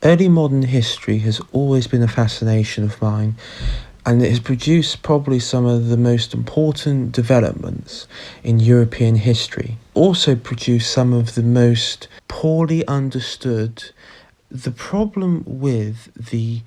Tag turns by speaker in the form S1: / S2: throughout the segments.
S1: Early modern history has always been a fascination of mine, and it has produced probably some of the most important developments in European history. Also produced some of the most poorly understood. The problem with the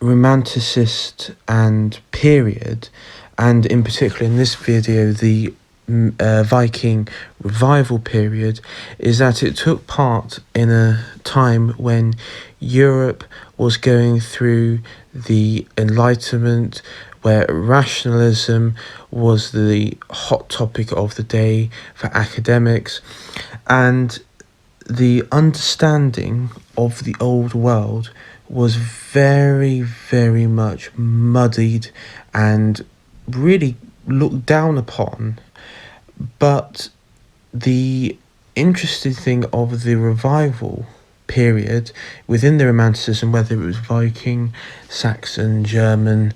S1: Romanticist and period, and in particular in this video the Viking revival period, is that it took part in a time when Europe was going through the Enlightenment, where rationalism was the hot topic of the day for academics, and the understanding of the old world was very, very much muddied and really looked down upon. But the interesting thing of the revival period within the Romanticism, whether it was Viking, Saxon, German,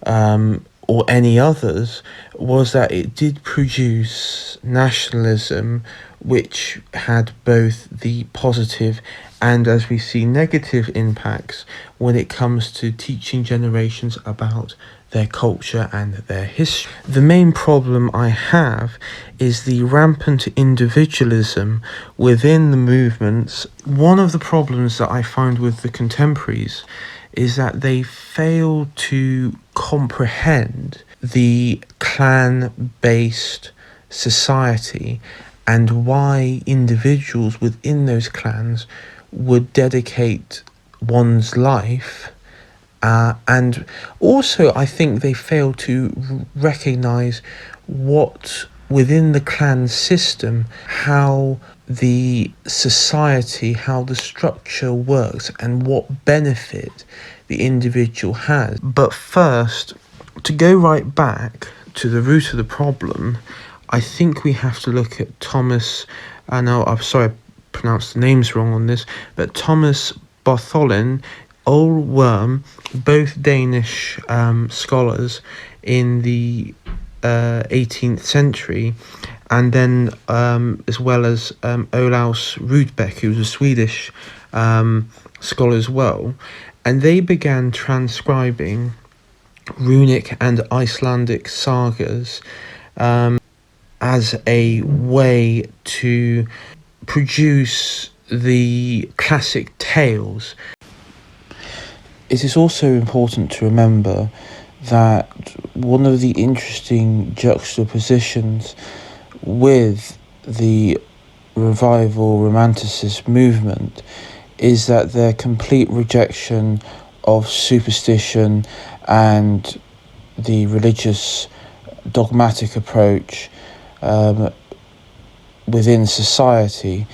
S1: or any others, was that it did produce nationalism which had both the positive and, as we see, negative impacts when it comes to teaching generations about their culture and their history. The main problem I have is the rampant individualism within the movements. One of the problems that I find with the contemporaries is that they fail to comprehend the clan-based society and why individuals within those clans would dedicate one's life. And also, I think they fail to recognise what within the clan system, how the society, how the structure works, and what benefit the individual has. But first, to go right back to the root of the problem, I think we have to look at Thomas, I'm sorry I pronounced the names wrong on this, but Thomas Bartholin, Ole Worm, both Danish scholars in the 18th century, and then as well as Olaus Rudbeck, who was a Swedish scholar as well, and they began transcribing runic and Icelandic sagas as a way to produce the classic tales. It is also important to remember that one of the interesting juxtapositions with the revival romanticist movement is that their complete rejection of superstition and the religious dogmatic approach within society,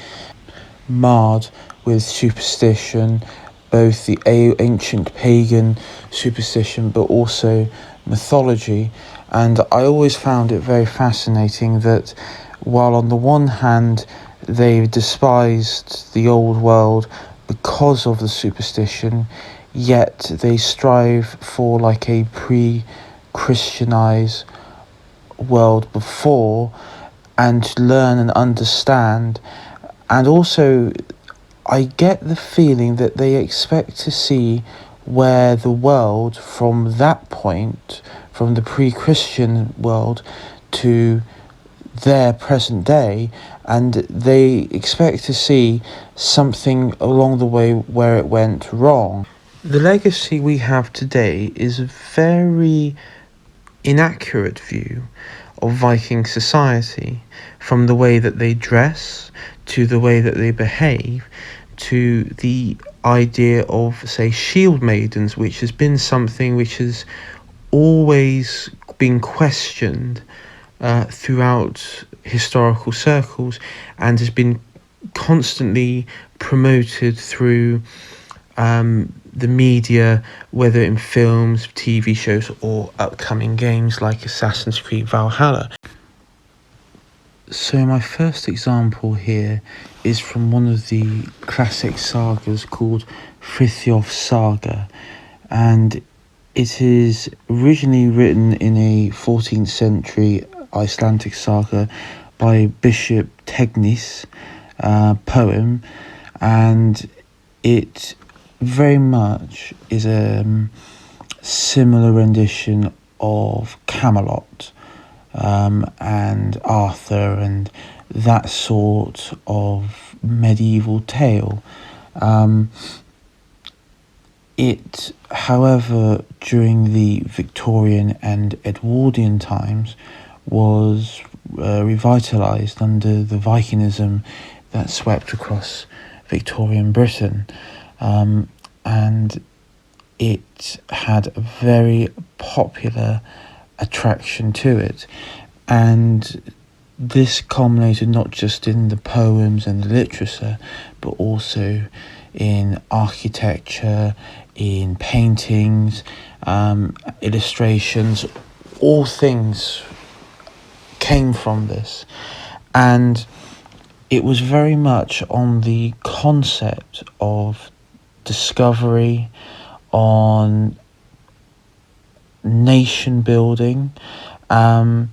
S1: marred with superstition, both the ancient pagan superstition but also mythology. And I always found it very fascinating that while on the one hand they despised the old world because of the superstition, yet they strive for like a pre-Christianized world before, and to learn and understand. And also I get the feeling that they expect to see where the world from that point, from the pre-Christian world to their present day, and they expect to see something along the way where it went wrong. The legacy we have today is a very inaccurate view of Viking society, from the way that they dress, to the way that they behave, to the idea of, say, shield maidens, which has been something which has always been questioned throughout historical circles, and has been constantly promoted through the media, whether in films, TV shows, or upcoming games like Assassin's Creed Valhalla. So my first example here is from one of the classic sagas called Frithjof's Saga, and it is originally written in a 14th century Icelandic saga by Bishop Tegnis, poem, and it very much is a similar rendition of Camelot, and Arthur and that sort of medieval tale. It, however, during the Victorian and Edwardian times, was revitalised under the Vikingism that swept across Victorian Britain, and it had a very popular attraction to it, and this culminated not just in the poems and the literature, but also in architecture, in paintings, illustrations. All things came from this, and it was very much on the concept of discovery, on nation building, and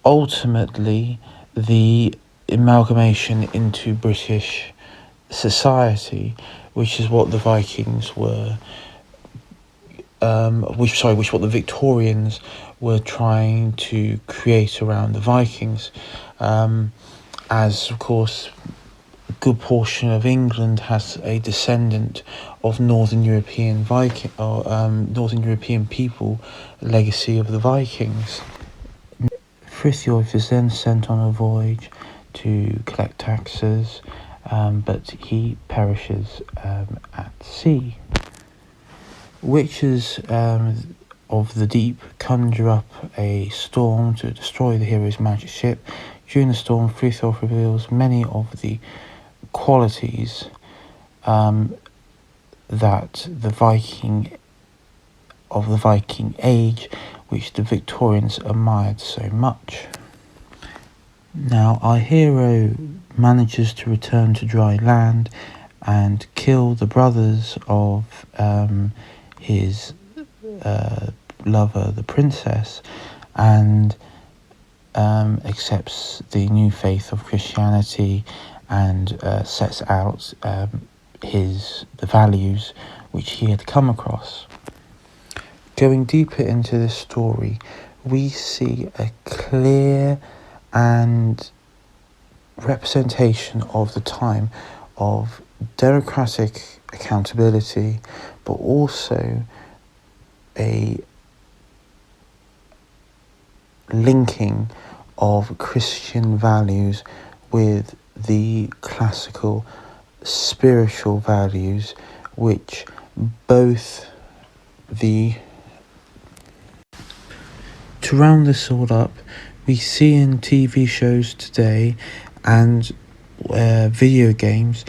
S1: ultimately the amalgamation into British society, which is what the Vikings were, which what the Victorians were trying to create around the Vikings, as of course a good portion of England has a descendant of Northern European Northern European people, legacy of the Vikings. Frithjof is then sent on a voyage to collect taxes, but he perishes at sea. Witches of the deep conjure up a storm to destroy the hero's magic ship. During the storm, Frithjof reveals many of the qualities that the Viking age, which the Victorians admired so much. Now, our hero manages to return to dry land and kill the brothers of his lover, the princess, and accepts the new faith of Christianity and sets out the values which he had come across. Going deeper into this story, we see a clear and representation of the time of democratic accountability, but also a linking of Christian values with the classical spiritual values, which both to round this all up, we see in TV shows today and video games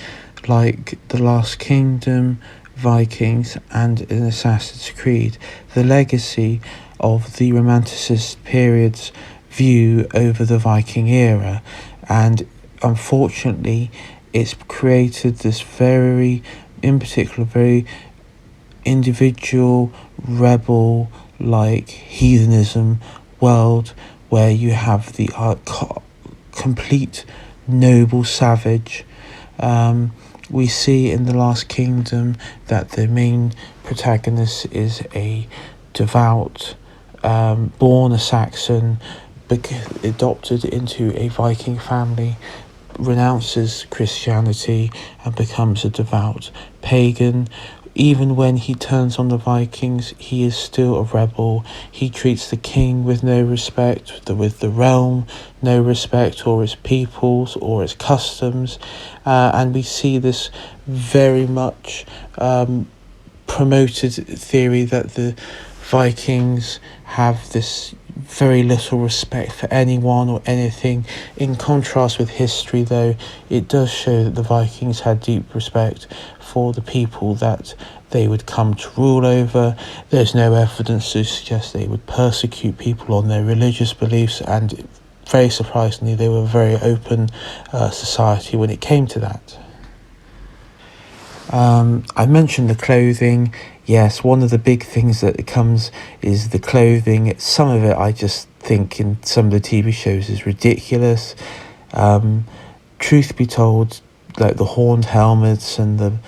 S1: like The Last Kingdom, Vikings, and in Assassin's Creed, the legacy of the Romanticist period's view over the Viking era, and unfortunately it's created this very individual, rebel, like heathenism world, where you have the complete noble savage. We see in The Last Kingdom that the main protagonist is a devout, born a Saxon, adopted into a Viking family, renounces Christianity and becomes a devout pagan. Even when he turns on the Vikings, he is still a rebel. He treats the king with no respect, with the realm no respect, or its peoples, or its customs. And we see this very much promoted theory that the Vikings have this very little respect for anyone or anything. In contrast with history, though, it does show that the Vikings had deep respect for the people that they would come to rule over. There's no evidence to suggest they would persecute people on their religious beliefs, and very surprisingly, they were a very open society when it came to that. I mentioned the clothing. Yes, one of the big things that comes is the clothing. Some of it I just think in some of the TV shows is ridiculous. Truth be told, like the horned helmets and the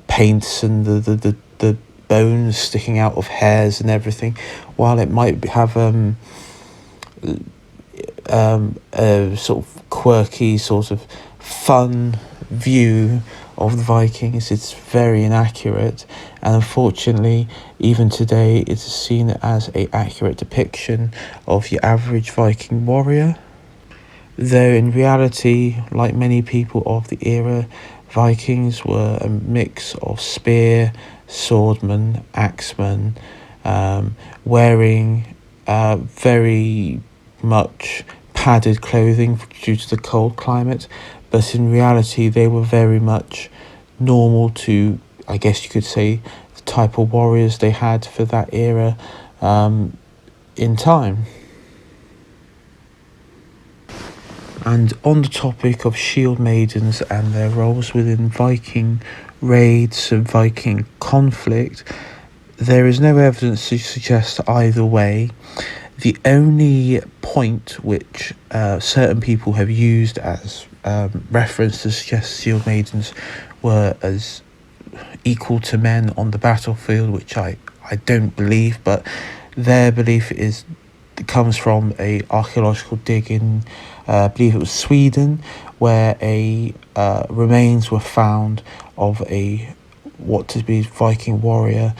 S1: paints and the bones sticking out of hairs and everything, while it might have a sort of quirky, sort of fun view of the Vikings, it's very inaccurate, and unfortunately even today it's seen as an accurate depiction of your average Viking warrior. Though in reality, like many people of the era, Vikings were a mix of spear, swordman, axeman, wearing very much padded clothing due to the cold climate, but in reality they were very much normal to, I guess you could say, the type of warriors they had for that era in time. And on the topic of shield maidens and their roles within Viking raids and Viking conflict, there is no evidence to suggest either way. The only point which certain people have used as reference to suggest shield maidens were as equal to men on the battlefield, which I don't believe, but their belief comes from a archaeological dig in, I believe it was Sweden, where remains were found of what to be Viking warrior,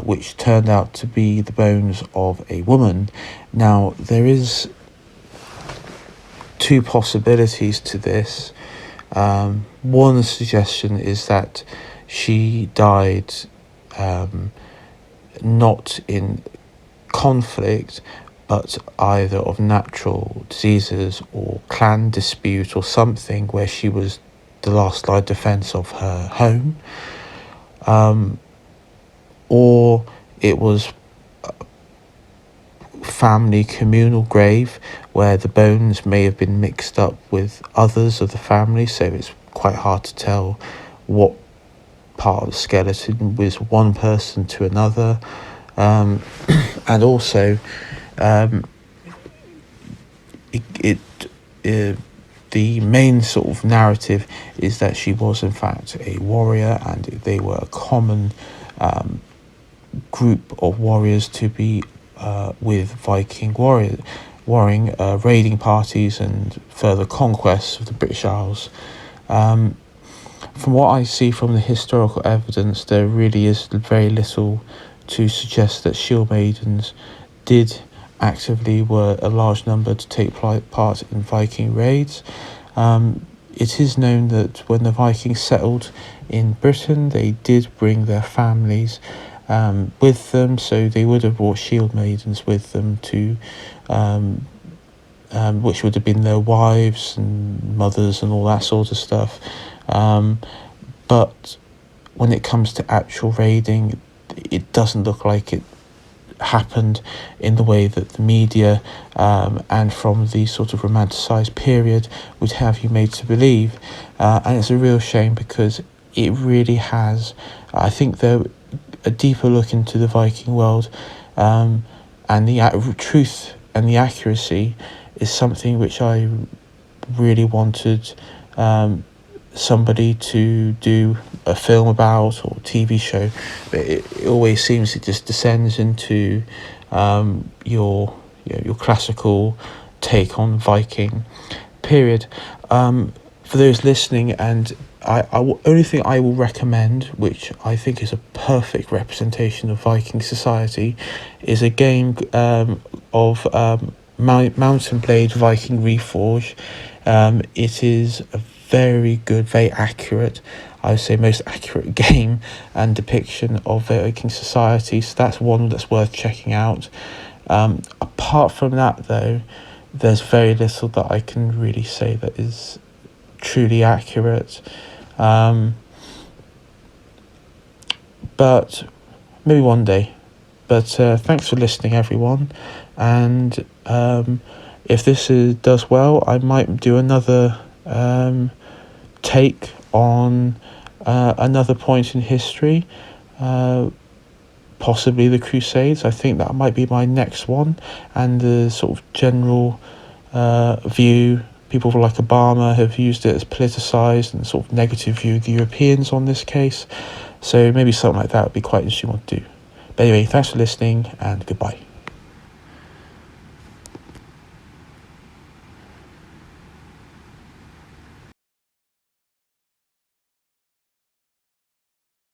S1: which turned out to be the bones of a woman. Now, there is two possibilities to this. One suggestion is that she died not in conflict, but either of natural diseases or clan dispute or something, where she was the last line of defense of her home, or it was a family communal grave where the bones may have been mixed up with others of the family, so it's quite hard to tell what part of the skeleton was one person to another. And also the main sort of narrative is that she was in fact a warrior, and they were a common group of warriors to be with Viking warring raiding parties and further conquests of the British Isles. From what I see from the historical evidence, there really is very little to suggest that shield maidens did actively were a large number to take part in Viking raids. It is known that when the Vikings settled in Britain, they did bring their families with them, so they would have brought shield maidens with them to which would have been their wives and mothers and all that sort of stuff. But when it comes to actual raiding, it doesn't look like it happened in the way that the media and from the sort of romanticised period would have you made to believe. And it's a real shame, because it really has, I think, though, a deeper look into the Viking world, and the truth and the accuracy is something which I really wanted somebody to do a film about or TV show, but it always seems it just descends into your classical take on Viking period. For those listening, and only thing I will recommend, which I think is a perfect representation of Viking society, is a game of Mount and Blade Viking Reforge. It is a very good, very accurate, I would say most accurate game and depiction of Viking society, so that's one that's worth checking out. Apart from that, though, there's very little that I can really say that is truly accurate, but maybe one day. But thanks for listening, everyone, and if this does well, I might do another take on another point in history, possibly the Crusades. I think that might be my next one, and the sort of general view People like Obama have used it as politicised and sort of negative view of the Europeans on this case. So maybe something like that would be quite interesting to do. But anyway, thanks for listening and goodbye.